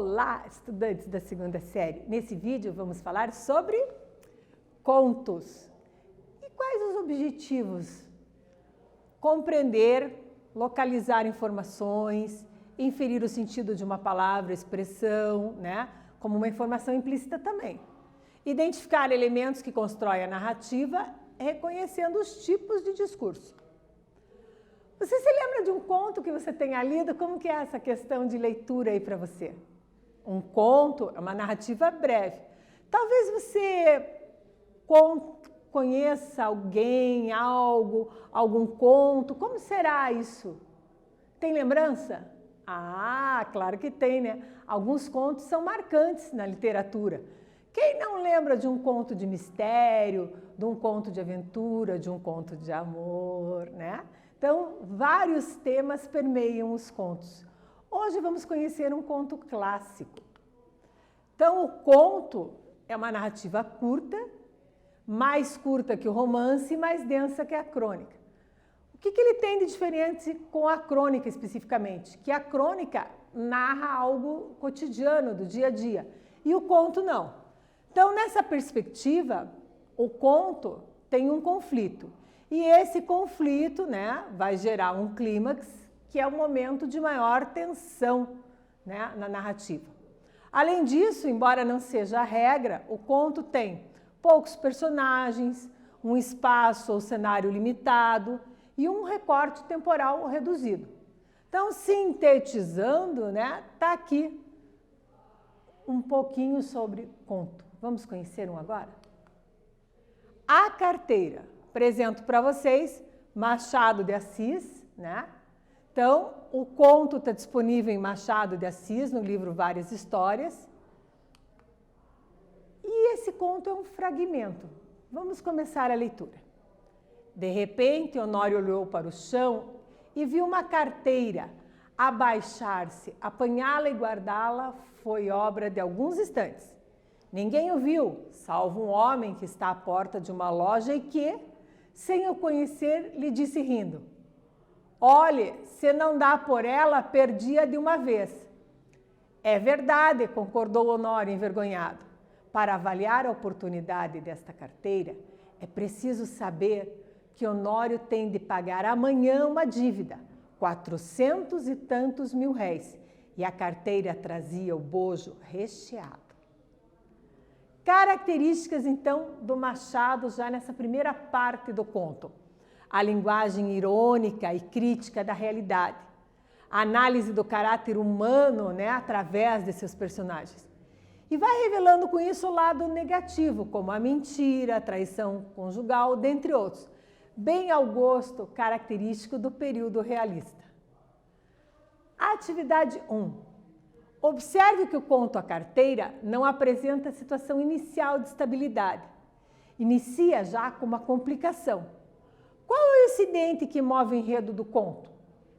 Olá, estudantes da segunda série! Nesse vídeo vamos falar sobre contos. E quais os objetivos? Compreender, localizar informações, inferir o sentido de uma palavra, expressão, né? Como uma informação implícita também. Identificar elementos que constroem a narrativa, reconhecendo os tipos de discurso. Você se lembra de um conto que você tenha lido? Como que é essa questão de leitura aí para você? Um conto é uma narrativa breve. Talvez você conheça alguém, algo, algum conto. Como será isso? Tem lembrança? Ah, claro que tem, né? Alguns contos são marcantes na literatura. Quem não lembra de um conto de mistério, de um conto de aventura, de um conto de amor, né? Então, vários temas permeiam os contos. Hoje vamos conhecer um conto clássico. Então, o conto é uma narrativa curta, mais curta que o romance e mais densa que a crônica. O que ele tem de diferente com a crônica especificamente? Que a crônica narra algo cotidiano, do dia a dia, e o conto não. Então, nessa perspectiva, o conto tem um conflito. E esse conflito, né, vai gerar um clímax, que é o momento de maior tensão, né, na narrativa. Além disso, embora não seja a regra, o conto tem poucos personagens, um espaço ou cenário limitado e um recorte temporal reduzido. Então, sintetizando, né, tá aqui um pouquinho sobre conto. Vamos conhecer um agora? A Carteira. Apresento para vocês Machado de Assis, né? Então, o conto está disponível em Machado de Assis, no livro Várias Histórias. E esse conto é um fragmento. Vamos começar a leitura. De repente, Honório olhou para o chão e viu uma carteira. Abaixar-se, apanhá-la e guardá-la foi obra de alguns instantes. Ninguém o viu, salvo um homem que está à porta de uma loja e que, sem o conhecer, lhe disse rindo: olhe, se não dá por ela, perdia de uma vez. É verdade, concordou Honório envergonhado. Para avaliar a oportunidade desta carteira, é preciso saber que Honório tem de pagar amanhã uma dívida, 400 e tantos mil réis, e a carteira trazia o bojo recheado. Características, então, do Machado já nessa primeira parte do conto. A linguagem irônica e crítica da realidade. A análise do caráter humano, né, através de seus personagens. E vai revelando com isso o lado negativo, como a mentira, a traição conjugal, dentre outros. Bem ao gosto característico do período realista. Atividade 1. Observe que o conto A Carteira não apresenta situação inicial de estabilidade. Inicia já com uma complicação. Qual é o incidente que move o enredo do conto?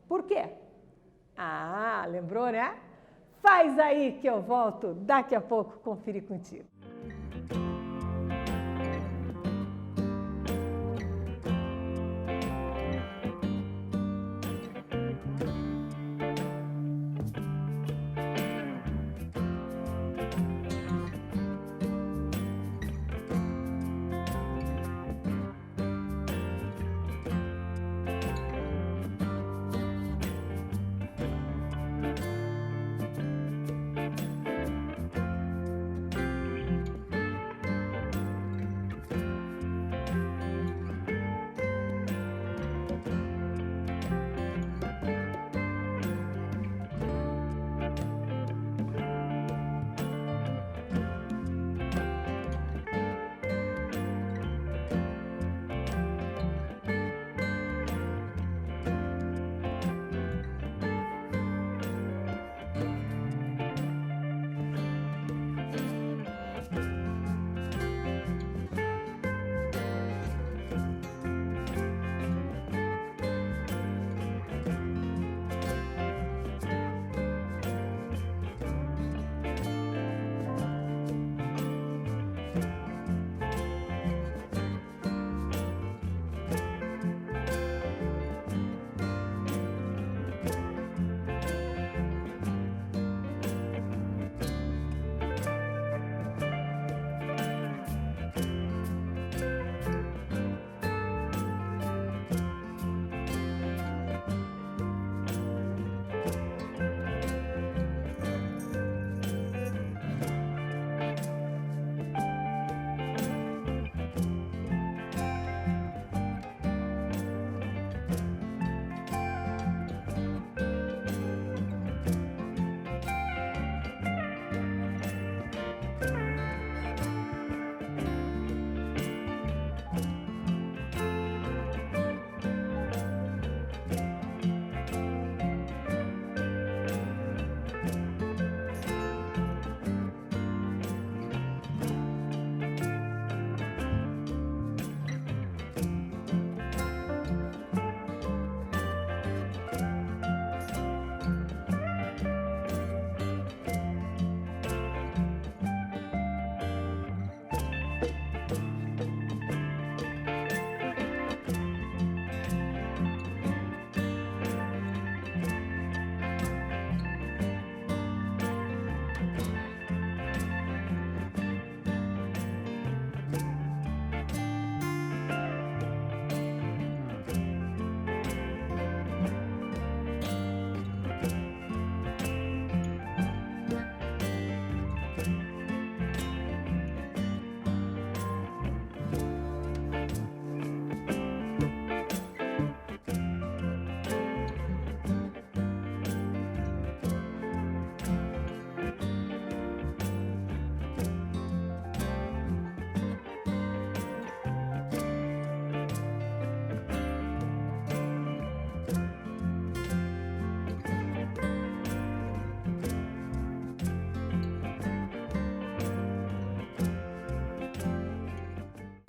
Por quê? Ah, lembrou, né? Faz aí que eu volto daqui a pouco conferir contigo.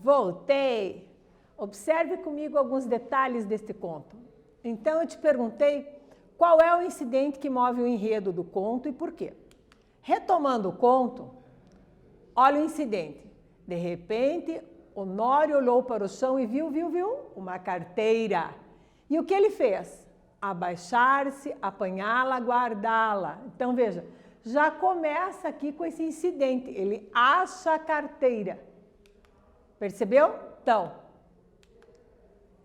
Voltei! Observe comigo alguns detalhes deste conto. Então, eu te perguntei qual é o incidente que move o enredo do conto e por quê. Retomando o conto, olha o incidente. De repente, Honório olhou para o chão e viu uma carteira. E o que ele fez? Abaixar-se, apanhá-la, guardá-la. Então, veja, já começa aqui com esse incidente. Ele acha a carteira. Percebeu? Então,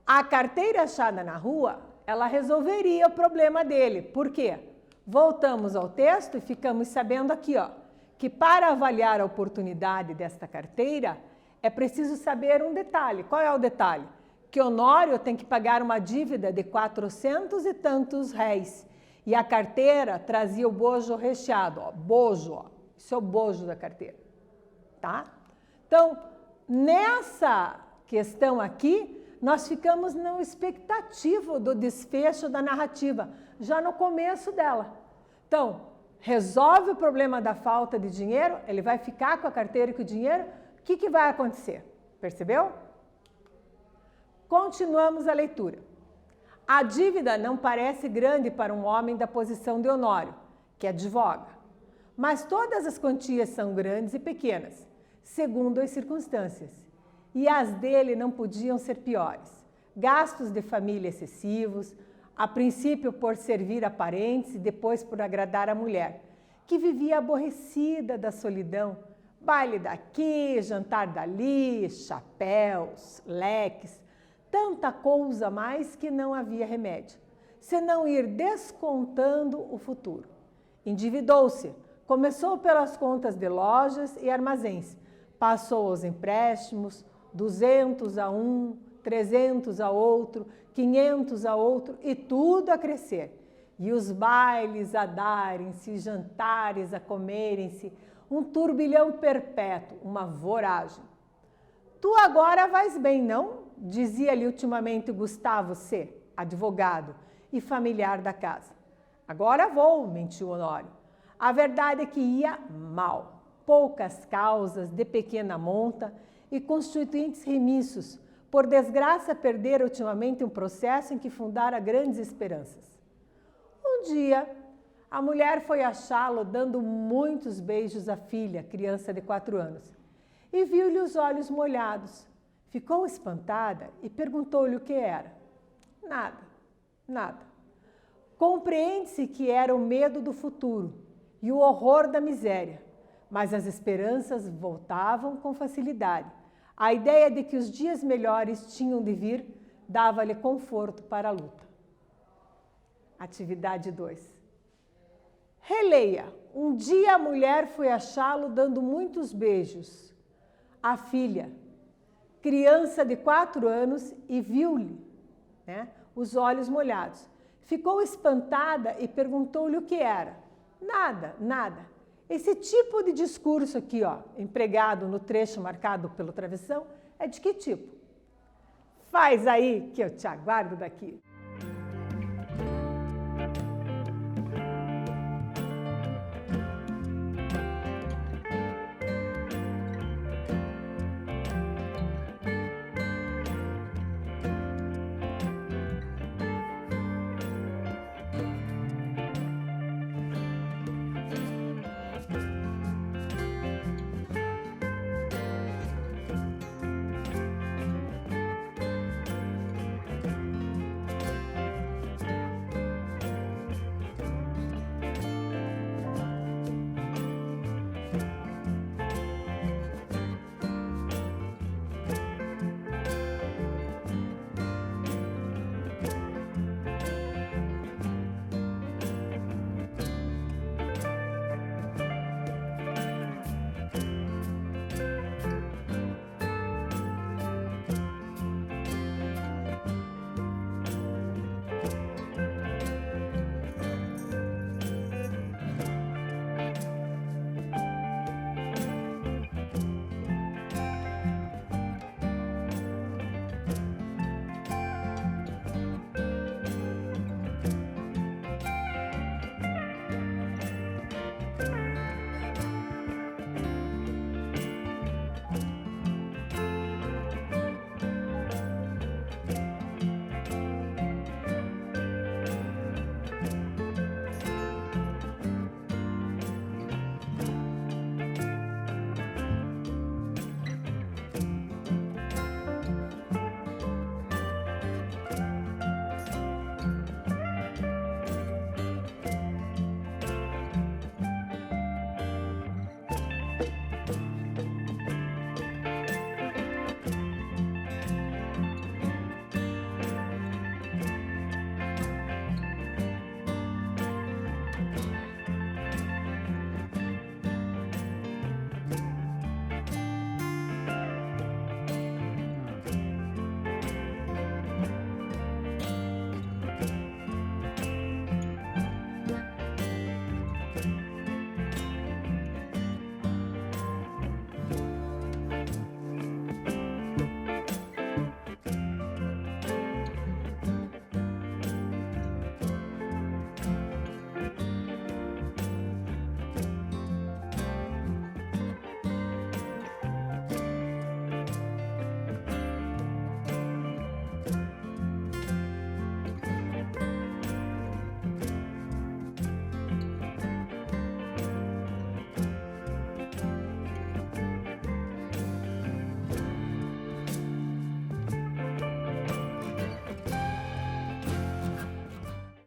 a carteira achada na rua, ela resolveria o problema dele. Por quê? Voltamos ao texto e ficamos sabendo aqui, ó, que para avaliar a oportunidade desta carteira, é preciso saber um detalhe. Qual é o detalhe? Que Honório tem que pagar uma dívida de 400 e tantos réis. E a carteira trazia o bojo recheado, ó, bojo, ó. Isso é o bojo da carteira, tá? Então, nessa questão aqui, nós ficamos na expectativa do desfecho da narrativa, já no começo dela. Então, resolve o problema da falta de dinheiro, ele vai ficar com a carteira e com o dinheiro, o que vai acontecer? Percebeu? Continuamos a leitura. A dívida não parece grande para um homem da posição de Honório, que advoga, mas todas as quantias são grandes e pequenas, segundo as circunstâncias. E as dele não podiam ser piores. Gastos de família excessivos, a princípio por servir a parentes e depois por agradar a mulher, que vivia aborrecida da solidão. Baile daqui, jantar dali, chapéus, leques, tanta coisa mais que não havia remédio, senão ir descontando o futuro. Endividou-se, começou pelas contas de lojas e armazéns, passou aos empréstimos, 200 a um, 300 a outro, 500 a outro e tudo a crescer. E os bailes a darem-se, jantares a comerem-se, um turbilhão perpétuo, uma voragem. Tu agora vais bem, não? Dizia-lhe ultimamente Gustavo C., advogado e familiar da casa. Agora vou, mentiu Honório. A verdade é que ia mal. Poucas causas de pequena monta e constituintes remissos. Por desgraça, perdera ultimamente um processo em que fundara grandes esperanças. Um dia, a mulher foi achá-lo dando muitos beijos à filha, criança de 4 anos, e viu-lhe os olhos molhados. Ficou espantada e perguntou-lhe o que era. Nada, nada. Compreende-se que era o medo do futuro e o horror da miséria, mas as esperanças voltavam com facilidade. A ideia de que os dias melhores tinham de vir dava-lhe conforto para a luta. Atividade 2. Releia. Um dia a mulher foi achá-lo dando muitos beijos à filha, criança de 4 anos, e viu-lhe, né, os olhos molhados. Ficou espantada e perguntou-lhe o que era. Nada, nada. Esse tipo de discurso aqui, ó, empregado no trecho marcado pelo travessão, é de que tipo? Faz aí que eu te aguardo daqui.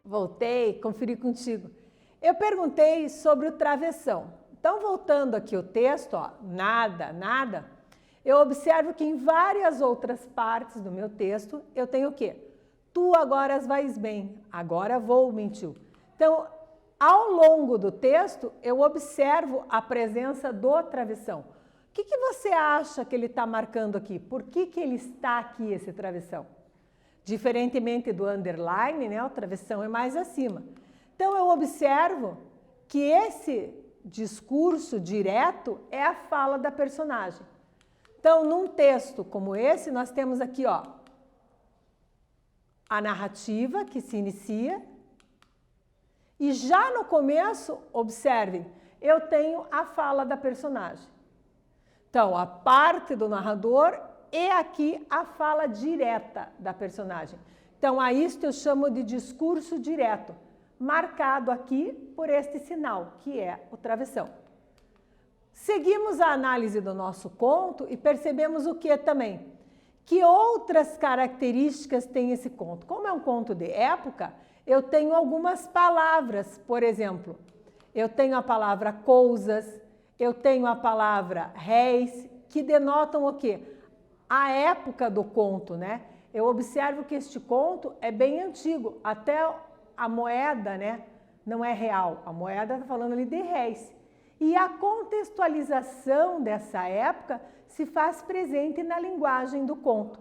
Voltei, conferi contigo. Eu perguntei sobre o travessão. Então, voltando aqui o texto, ó, nada, nada, eu observo que em várias outras partes do meu texto, eu tenho o quê? Tu agora vais bem, agora vou, mentiu. Então, ao longo do texto, eu observo a presença do travessão. O que você acha que ele está marcando aqui? Por que ele está aqui, esse travessão? Diferentemente do underline, né, o travessão é mais acima. Então, eu observo que esse discurso direto é a fala da personagem. Então, num texto como esse, nós temos aqui, ó, a narrativa que se inicia. E já no começo, observem, eu tenho a fala da personagem. Então, a parte do narrador e aqui a fala direta da personagem. Então, a isto eu chamo de discurso direto, marcado aqui por este sinal, que é o travessão. Seguimos a análise do nosso conto e percebemos o que também? Que outras características tem esse conto? Como é um conto de época, eu tenho algumas palavras, por exemplo, eu tenho a palavra coisas, eu tenho a palavra réis, que denotam o quê? A época do conto, né? Eu observo que este conto é bem antigo, até a moeda, né, não é real, a moeda está falando ali de réis. E a contextualização dessa época se faz presente na linguagem do conto.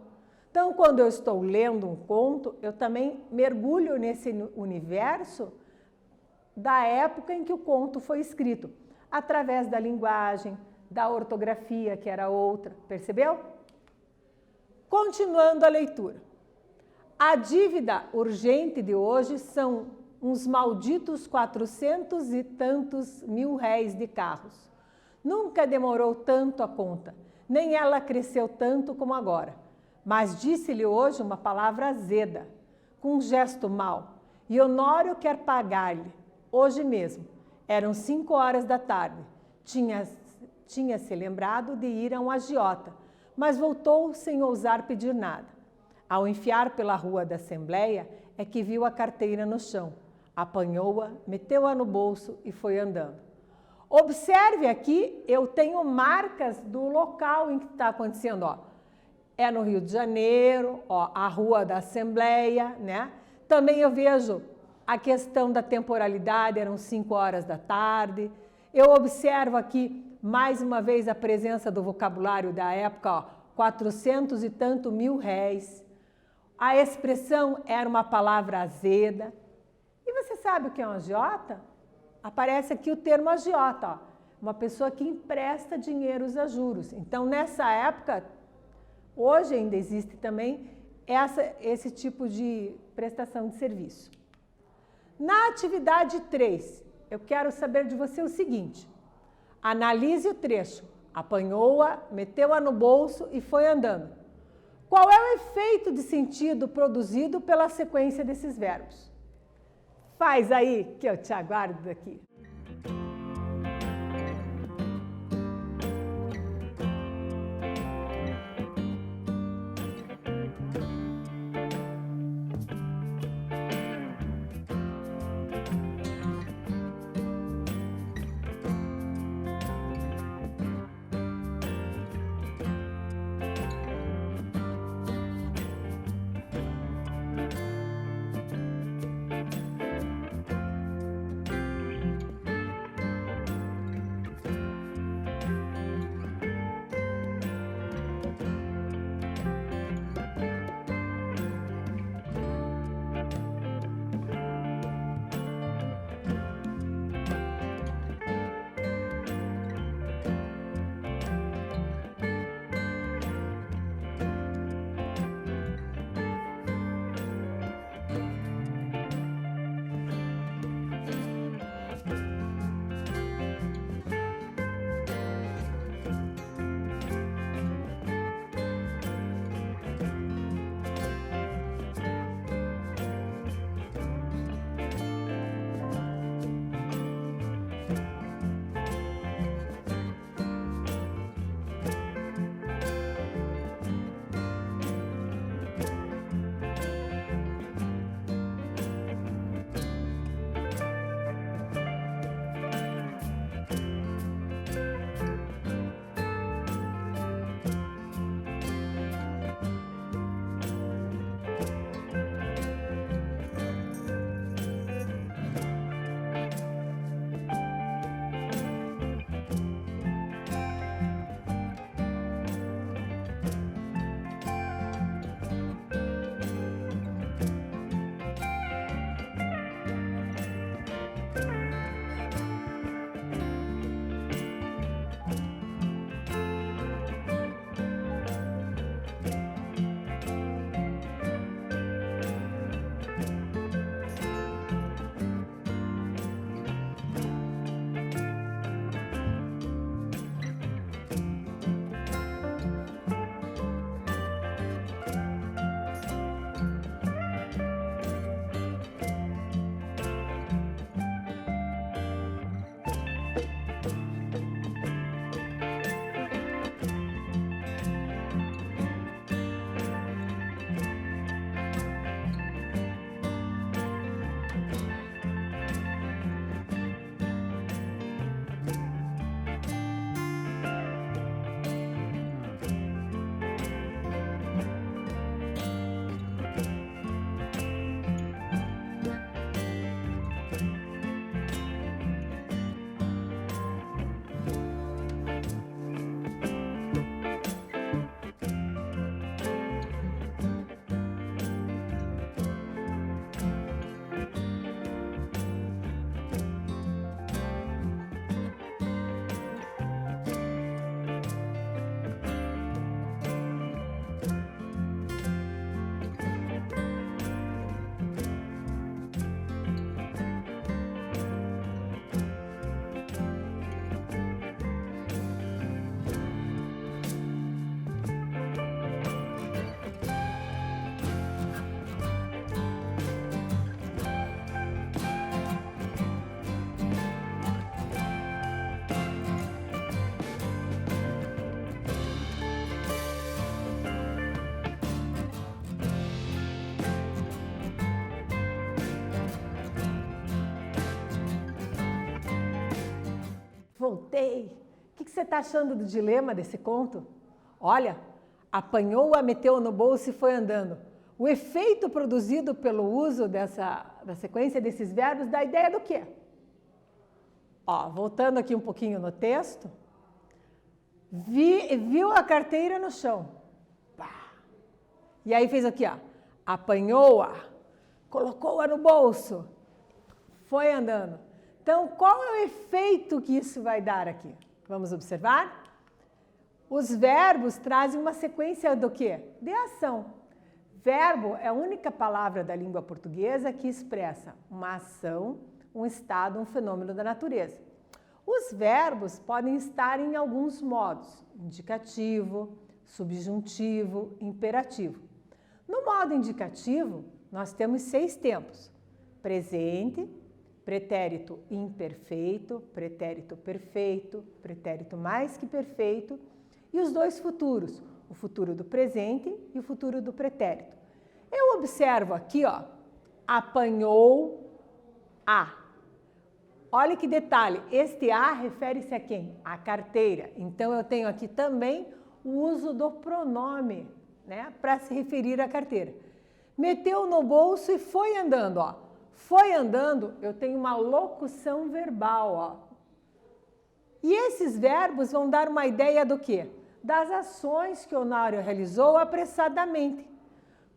Então, quando eu estou lendo um conto, eu também mergulho nesse universo da época em que o conto foi escrito, através da linguagem, da ortografia, que era outra, percebeu? Continuando a leitura. A dívida urgente de hoje são uns malditos 400 e tantos mil réis de carros. Nunca demorou tanto a conta, nem ela cresceu tanto como agora. Mas disse-lhe hoje uma palavra azeda, com um gesto mau, e Honório quer pagar-lhe, hoje mesmo. Eram 5 horas da tarde. Tinha-se lembrado de ir a um agiota, mas voltou sem ousar pedir nada. Ao enfiar pela rua da Assembleia, é que viu a carteira no chão. Apanhou-a, meteu-a no bolso e foi andando. Observe aqui, eu tenho marcas do local em que está acontecendo, ó. É no Rio de Janeiro, ó, a Rua da Assembleia, né? Também eu vejo a questão da temporalidade, eram 5 horas da tarde. Eu observo aqui, mais uma vez, a presença do vocabulário da época, ó, 400 e tanto mil réis. A expressão era uma palavra azeda. E você sabe o que é um agiota? Aparece aqui o termo agiota, ó, uma pessoa que empresta dinheiros a juros. Então, nessa época, hoje ainda existe também esse tipo de prestação de serviço. Na atividade 3, eu quero saber de você o seguinte. Analise o trecho. Apanhou-a, meteu-a no bolso e foi andando. Qual é o efeito de sentido produzido pela sequência desses verbos? Faz aí que eu te aguardo aqui. voltei. O que você está achando do dilema desse conto? Olha, apanhou-a, meteu no bolso e foi andando. O efeito produzido pelo uso da sequência desses verbos dá ideia do quê? Ó, voltando aqui um pouquinho no texto. Viu a carteira no chão. Pá. E aí fez aqui, ó. Apanhou-a, colocou-a no bolso, foi andando. Então, qual é o efeito que isso vai dar aqui? Vamos observar? Os verbos trazem uma sequência do quê? De ação. Verbo é a única palavra da língua portuguesa que expressa uma ação, um estado, um fenômeno da natureza. Os verbos podem estar em alguns modos: indicativo, subjuntivo, imperativo. No modo indicativo, nós temos 6 tempos: presente, pretérito imperfeito, pretérito perfeito, pretérito mais que perfeito e os 2 futuros, o futuro do presente e o futuro do pretérito. Eu observo aqui, ó, apanhou a. Olha que detalhe, este a refere-se a quem? A carteira. Então, eu tenho aqui também o uso do pronome, né, para se referir à carteira. Meteu no bolso e foi andando, ó. Foi andando, eu tenho uma locução verbal, ó. E esses verbos vão dar uma ideia do quê? Das ações que o Honório realizou apressadamente.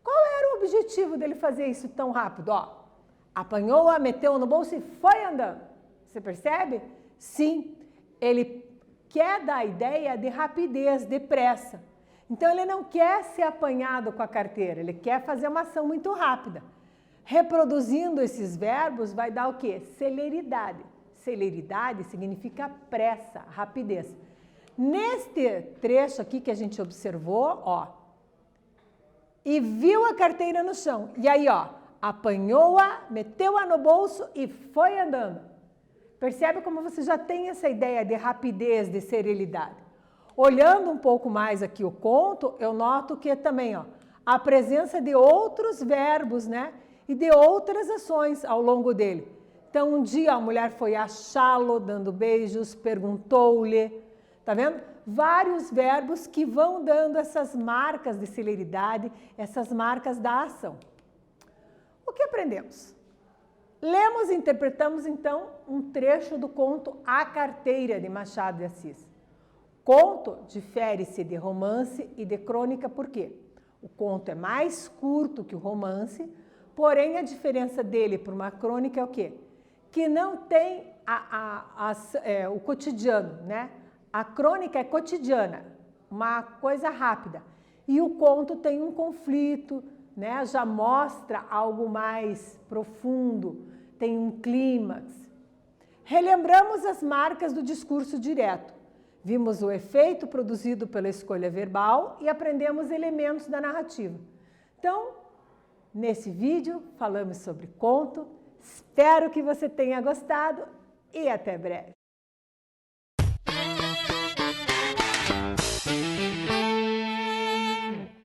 Qual era o objetivo dele fazer isso tão rápido? Ó, apanhou-a, meteu no bolso e foi andando. Você percebe? Sim, ele quer dar a ideia de rapidez, de pressa. Então, ele não quer ser apanhado com a carteira, ele quer fazer uma ação muito rápida. Reproduzindo esses verbos vai dar o quê? Celeridade. Celeridade significa pressa, rapidez. Neste trecho aqui que a gente observou, ó, e viu a carteira no chão. E aí, ó, apanhou-a, meteu-a no bolso e foi andando. Percebe como você já tem essa ideia de rapidez, de celeridade. Olhando um pouco mais aqui o conto, eu noto que também, ó, a presença de outros verbos, né? E de outras ações ao longo dele. Então, um dia a mulher foi achá-lo, dando beijos, perguntou-lhe. Tá vendo? Vários verbos que vão dando essas marcas de celeridade, essas marcas da ação. O que aprendemos? Lemos e interpretamos, então, um trecho do conto A Carteira, de Machado de Assis. Conto difere-se de romance e de crônica por quê? O conto é mais curto que o romance, porém a diferença dele para uma crônica é o quê? Que não tem o cotidiano, né? A crônica é cotidiana, uma coisa rápida. E o conto tem um conflito, né? Já mostra algo mais profundo, tem um clímax. Relembramos as marcas do discurso direto. Vimos o efeito produzido pela escolha verbal e aprendemos elementos da narrativa. Então, nesse vídeo falamos sobre conto. Espero que você tenha gostado e até breve.